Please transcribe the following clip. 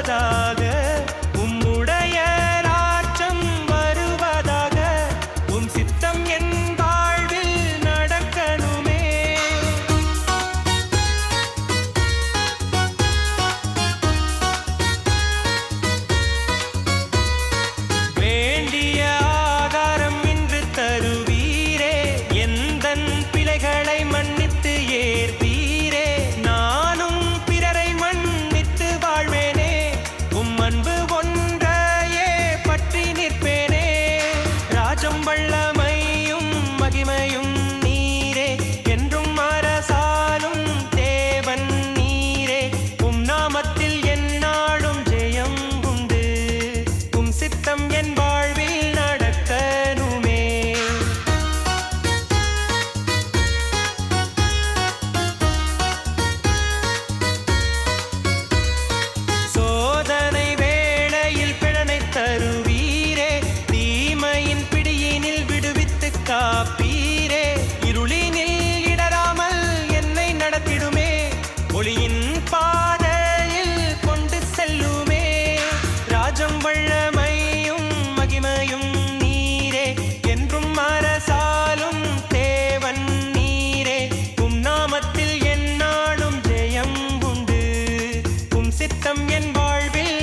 வருவதாக உம்முடைய ராஜ்யம் வருவதாக உம் சித்தம் என் வாழ்வில் நடக்கணுமே. வேண்டிய ஆகாரம் இன்று தருவீரே, எந்தன் பிழைகளை மன்னித்து ஏற்பீரே. நானும் பிறரை மன்னித்து வாழ்வேனே, உம் அன்பு ஒன்றையே பற்றி நிற்பேனே. ராஜம் வல்லமையும் மகிமையும் நீரே, என்றும் அரசாலும் தேவன் நீரே. உம் நாமத்தில் எந்நாளும் ஜெயம் உண்டு, உம் சித்தம் என் வாழ்வில் நடக்கணுமே. சோதனை வேளையில் பிழனை தருவீரே, தீமையின் பிடியினில் விடுவித்து காப்பீரே. இருளினில் இடராமல் என்னை நடத்திடுமே, ஒளியின் பாதையில் கொண்டு செல்லுமே. ராஜம் வல்லமையும் மகிமையும் நீரே, என்றும் அரசாலும் தேவன் நீரே. உம் நாமத்தில் எந்நாளும் ஜெயம் உண்டு, உம் சித்தம் என் வாழ்வில்